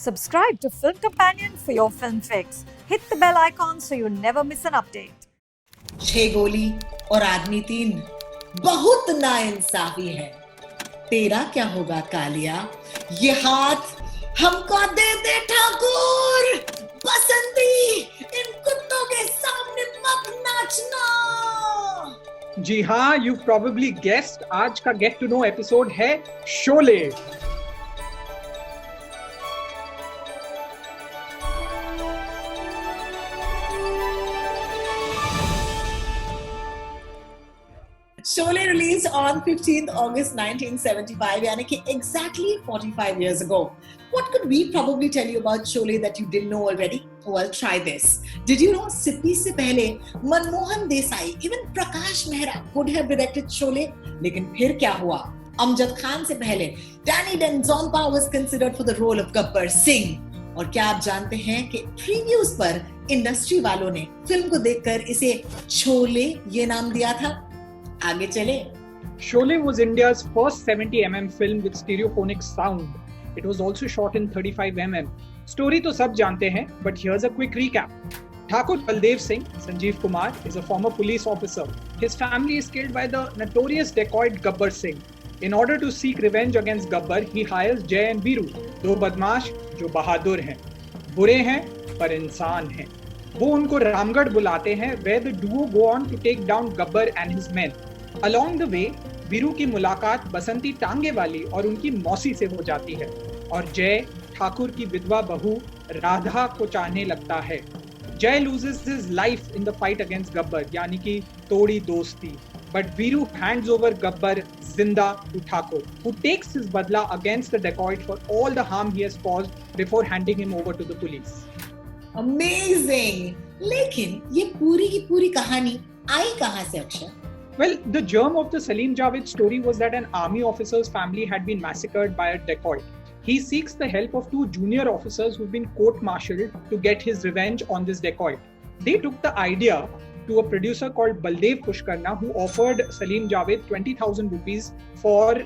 Subscribe to Film Companion for your film fix. Hit the bell icon so you never miss an update. 6 गोली और आदमी 3 बहुत नाइंसाफी है। तेरा क्या होगा कालिया? ये हाथ हमको दे दे ठाकुर। बसंती, इन कुत्तों के सामने मत नाचना। जी हाँ, यू प्रोबेबली गेस्ड, आज का गेट टू नो एपिसोड है Sholay. Sholay released on 15th August 1975, यानी कि exactly 45 years ago. What could we probably tell you about Sholay that you didn't know already? Well, try this. Did you know Sippy से पहले Manmohan Desai, even Prakash Mehra could have directed Sholay? लेकिन फिर क्या हुआ? अमजद खान से पहले Danny Denzonpa was considered for the role of Gabbar Singh. और क्या आप जानते हैं कि प्रीव्यूज पर इंडस्ट्री वालों ने फिल्म को देखकर इसे शोले ये नाम दिया था? आगे चले। Sholay was India's first 70mm film with stereophonic sound. It was also shot in 35mm. Story तो सब जानते हैं, but here's a quick recap. Thakur Baldev Singh, Sanjeev Kumar, is a former police officer. His family is killed by the notorious dacoit Gabbar Singh. In order to seek revenge against Gabbar, he hires Jay and Viru, दो बदमाश जो बहादुर हैं, बुरे हैं पर इंसान हैं। वो उनको रामगढ़ बुलाते हैं, where the duo go on to take down Gabbar and his men. Along the way, Veeru की मुलाकात बसंती टांगे वाली और उनकी मौसी से हो जाती है और जय ठाकुर की विधवा बहू राधा को चाहने लगता है। जय loses his life in the fight against Gabbar, यानी कि तोड़ी दोस्ती, but Veeru hands over Gabbar जिंदा to Thakur, who takes his बदला against the dacoit for all the harm he has caused before handing him over to the police. Amazing! लेकिन ये पूरी की पूरी कहानी आई कहाँ से Akshay? Well, the germ of the Salim Javed story was that an army officer's family had been massacred by a dacoit. He seeks the help of 2 junior officers who've been court-martialed to get his revenge on this dacoit. They took the idea to a producer called Baldev Pushkarna, who offered Salim Javed 20,000 rupees for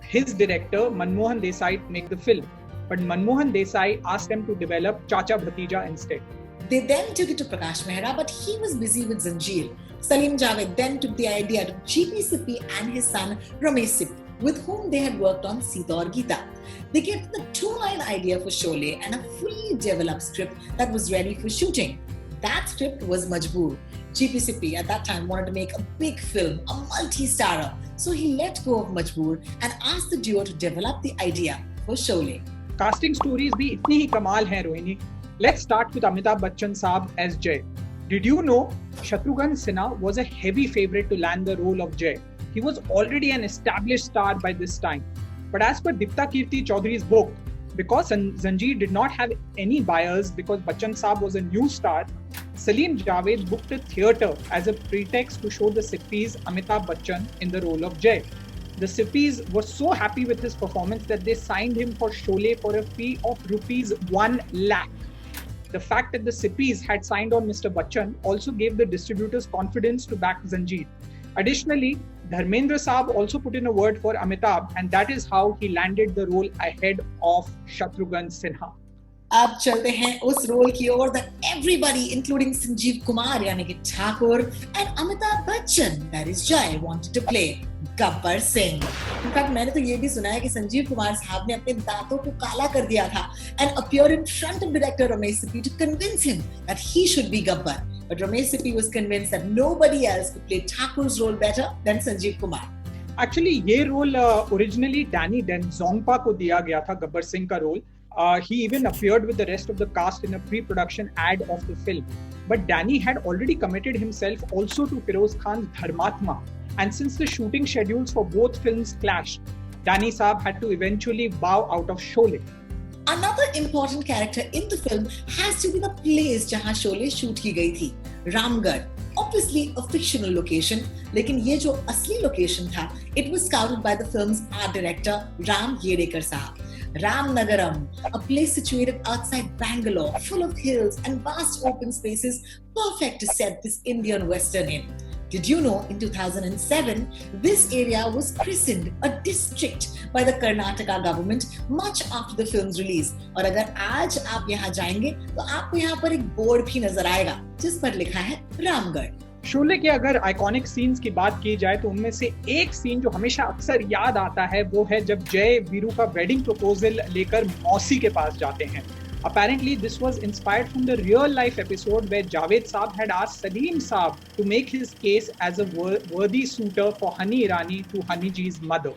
his director Manmohan Desai to make the film. But Manmohan Desai asked them to develop Chacha Bhatija instead. They then took it to Prakash Mehra, but he was busy with Zanjeer. Salim Javed then took the idea to G.P. Sippy and his son Ramesh Sippy, with whom they had worked on Sita Aur Geeta. They gave the 2-line idea for Sholay and a fully developed script that was ready for shooting. That script was Majboor. G.P. Sippy at that time wanted to make a big film, a multi-starrer, so he let go of Majboor and asked the duo to develop the idea for Sholay. Casting stories भी इतनी ही कमाल हैं Rohini. Let's start with Amitabh Bachchan Saab as Jay. Did you know Shatrughan Sinha was a heavy favorite to land the role of Jay? He was already an established star by this time. But as per Dipta Kirti Chaudhary's book, because Zanjeer did not have any buyers because Bachchan Saab was a new star, Salim Javed booked a theatre as a pretext to show the Sippis Amitabh Bachchan in the role of Jay. The Sippis were so happy with his performance that they signed him for Sholay for a fee of rupees 1 lakh. The fact that the Sippis had signed on Mr. Bachchan also gave the distributors confidence to back Zanjeer. Additionally, Dharmendra Saab also put in a word for Amitabh, and that is how he landed the role ahead of Shatrughan Sinha. अब चलते हैं उस role की ओर that everybody, including Sanjeev Kumar यानी कि Thakur and Amitabh Bachchan, that is Jay, wanted to play Gabbar Singh. In fact मैंने तो ये भी सुना है कि संजीव कुमार साहब ने अपने दांतों को काला कर दिया था and appeared in front of director Ramesh Sippy to convince him that he should be Gabbar. But Ramesh Sippy was convinced that nobody else could play Thakur's role better than Sanjeev Kumar. Actually, ये role originally Danny Denzonpa को दिया गया था गब्बर सिंह का role. He even appeared with the rest of the cast in a pre-production ad of the film. But Danny had already committed himself also to Feroz Khan's Dharmatma. And since the shooting schedules for both films clashed, Danny Saab had to eventually bow out of Sholay. Another important character in the film has to be the place जहाँ Sholay shoot की गई थी, Ramgarh. Obviously a fictional location, लेकिन ये जो असली location था, it was scouted by the film's art director Ram Yedekar Saab. Ramnagaram, a place situated outside Bangalore, full of hills and vast open spaces, perfect to set this Indian western in. Did you know in 2007, this area was christened a district by the Karnataka government much after the film's release? और अगर आज आप यहाँ जाएंगे तो आपको यहाँ पर एक बोर्ड भी नजर आएगा जिस पर लिखा है रामगढ़। शोले के अगर आइकॉनिक सीन्स की बात की जाए तो उनमें से एक सीन जो हमेशा अक्सर याद आता है वो है जब जय वीरू का वेडिंग प्रपोजल लेकर मौसी के पास जाते हैं। Apparently, this was inspired from the real-life episode where Javed Saab had asked Salim Saab to make his case as a worthy suitor for Honey Irani to Honey Ji's mother.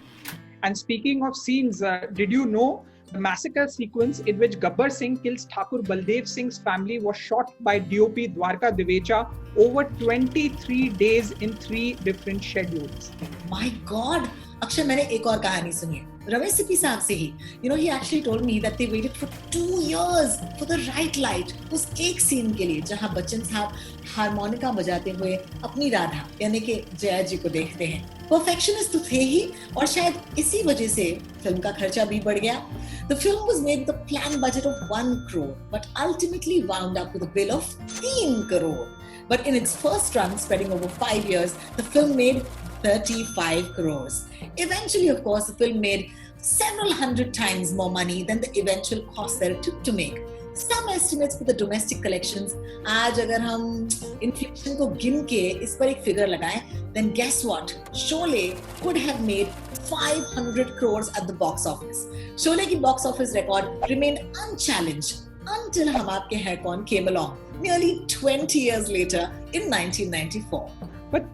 And speaking of scenes, did you know the massacre sequence in which Gabbar Singh kills Thakur Baldev Singh's family was shot by DOP Dwarka Divecha over 23 days in 3 different schedules? My God! Akshay, मैंने एक और कहानी सुनी है रमेश सिप्पी साहब से ही। he actually told me that they waited for 2 years for the right light उस एक सीन के लिए जहां बच्चन साहब हारमोनिका बजाते हुए अपनी राधा यानी कि जया जी को देखते हैं। परफेक्शनिस्ट तो थे ही और शायद इसी वजह से फिल्म का खर्चा भी बढ़ गया। The film was made with a planned budget of 1 crore but ultimately wound up with a bill of 3 crore. But in its first run, spreading over 5 years, the film made 35 crores. Eventually, of course, the film made several hundred times more money than the eventual cost that it took to make. Some estimates for the domestic collections, आज अगर हम inflation को गिन के इस पर एक figure लगाएं, then guess what? Sholay could have made 500 crores at the box office. Sholay की box office record remained unchallenged until हम आपके हैं कौन came along nearly 20 years later in 1994. But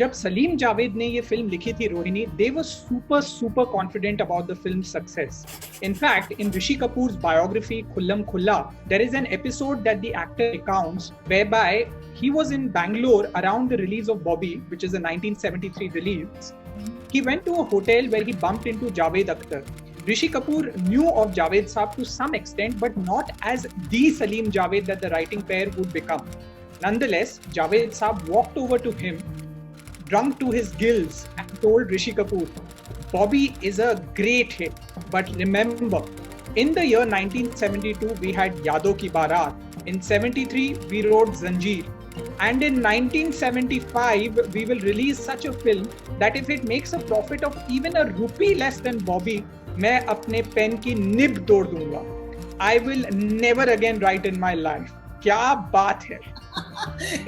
जब सलीम जावेद ने ये फिल्म लिखी थी Rohini, they were super confident about the film's success. In fact, in Rishi Kapoor's biography Khullam Khulla, there is an episode that the actor recounts whereby he was in Bangalore around the release of Bobby, which is a 1973 release. He went to a hotel where he bumped into Javed Akhtar. Rishi Kapoor knew of Javed Saab to some extent, but not as the Salim Javed that the writing pair would become. Nonetheless, Javed Saab walked over to him, drunk to his gills, and told Rishi Kapoor, Bobby is a great hit, but remember, in the year 1972, we had Yado Ki Baraat. In 73, we wrote Zanjeer. And in 1975, we will release such a film that if it makes a profit of even a rupee less than Bobby, मैं अपने pen की nib तोड़ दूंगा. I will never again write in my life. क्या बात है?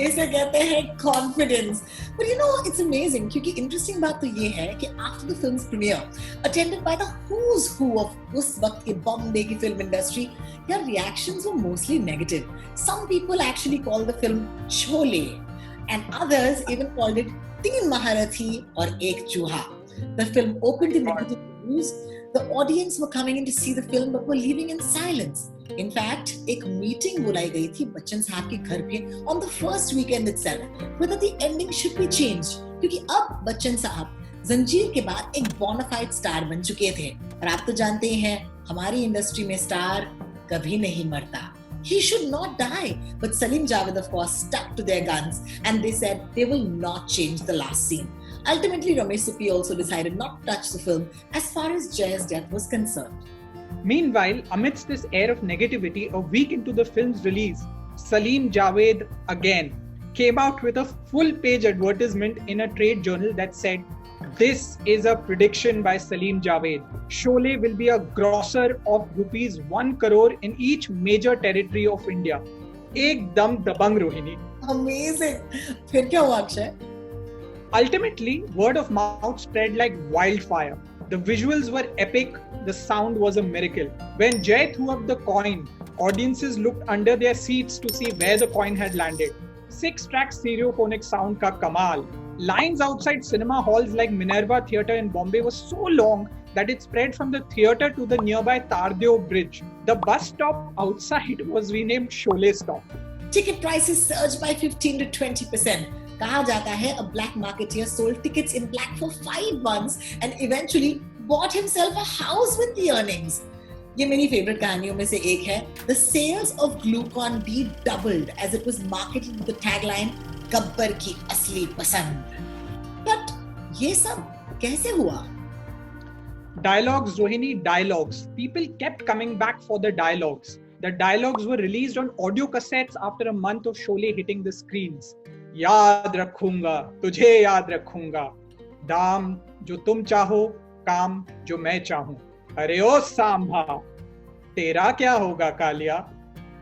इसे कहते हैं confidence. But you know, it's amazing क्योंकि interesting बात तो ये है कि after the film's premiere, attended by the who's who of उस वक्त के Bombay की film industry, their reactions were mostly negative. Some people actually called the film Sholay, and others even called it Teen Maharathi or Ek Chuha. The film opened in negative reviews. The audience were coming in to see the film but were leaving in silence. In fact, एक meeting बुलाई गई थी बच्चन साहब के घर पे on the first weekend itself, whether the ending should be changed. क्योंकि अब बच्चन साहब जंजीर के बाद एक बोनाफाइड स्टार बन चुके थे और आप तो जानते ही हैं हमारी इंडस्ट्री में स्टार कभी नहीं मरता. He should not die. But Salim Javed, of course, stuck to their guns and they said they will not change the last scene. Ultimately, Ramesh Sippy also decided not to touch the film as far as Jay's death was concerned. Meanwhile, amidst this air of negativity, a week into the film's release, Salim Javed again came out with a full-page advertisement in a trade journal that said, "This is a prediction by Salim Javed. Sholay will be a grosser of rupees 1 crore in each major territory of India." एकदम दबंग Rohini. Amazing. फिर क्या हुआ Akshay? Ultimately, word of mouth spread like wildfire. The visuals were epic, the sound was a miracle. When Jay threw up the coin, audiences looked under their seats to see where the coin had landed. 6-track stereophonic sound ka kamal. Lines outside cinema halls like Minerva Theatre in Bombay was so long that it spread from the theatre to the nearby Tardeo Bridge. The bus stop outside was renamed Sholay Stop. Ticket prices surged by 15 to 20%. कहा जाता है a black marketeer sold tickets in black for 5 months and eventually bought himself a house with the earnings. ये मेरी favourite कहानियों में से एक है. The sales of Glucon D doubled as it was marketed with the tagline Gabbar की असली पसंद. But ये सब कैसे हुआ? Dialogues, Rohini, dialogues. People kept coming back for the dialogues. The dialogues were released on audio cassettes after a month of Sholay hitting the screens. याद रखूंगा, तुझे याद रखूंगा, दाम जो तुम चाहो, काम जो मैं चाहूं। अरे ओ सांभा, तेरा क्या होगा कालिया,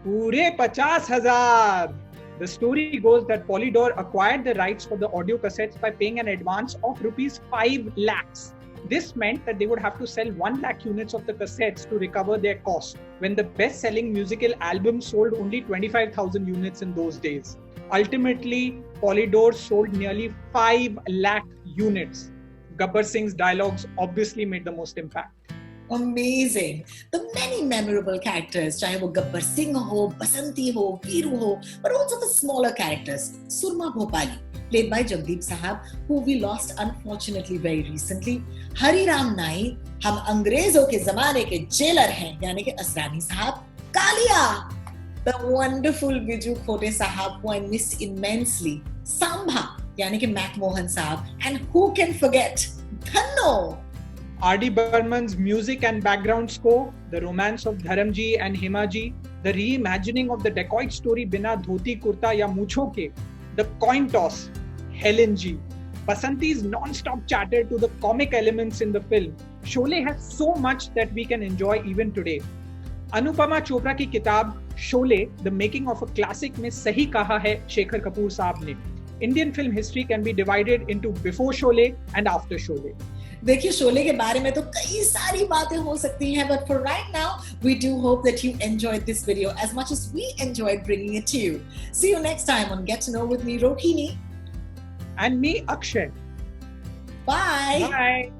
पूरे 50,000। The story goes that Polydor acquired the rights for the audio cassettes by paying an advance of rupees 5 lakhs. This meant that they would have to sell 1 lakh units of the cassettes to recover their cost, when the best-selling musical album sold only 25,000 units in those days. Ultimately, Polydor sold nearly 5 lakh units. Gabbar Singh's dialogues obviously made the most impact. Amazing. The many memorable characters, चाहे वो गब्बर सिंह हो, बसंती हो, वीरू हो, but also the smaller characters. Surma Bhopali, played by Jagdeep Sahab, who we lost unfortunately very recently. Hari Ram Nai, हम अंग्रेजों के जमाने के जेलर हैं, यानी कि असरानी साहब. Kaliya, the wonderful Viju Khote Sahab, who I miss immensely. Sambha, यानी कि Mac Mohan Sahab, and who can forget Dhanno. R.D. Burman's music and background score, the romance of Dharamji and Himaji, the reimagining of the dacoit story Bina Dhoti Kurta Ya Mucho Ke, the coin toss, Helen G, Basanti's non-stop chatter to the comic elements in the film. Sholay has so much that we can enjoy even today. Anupama Chopra की किताब Sholay, the making of a classic में सही कहा है शेखर कपूर साहब ने. Indian film history can be divided into before Sholay and after Sholay. देखिए शोले के बारे में तो कई सारी बातें हो सकती हैं, but for right now we do hope that you enjoyed this video as much as we enjoyed bringing it to you. See you next time on Get to Know with me, Rohini. And me, Akshay. Bye. Bye.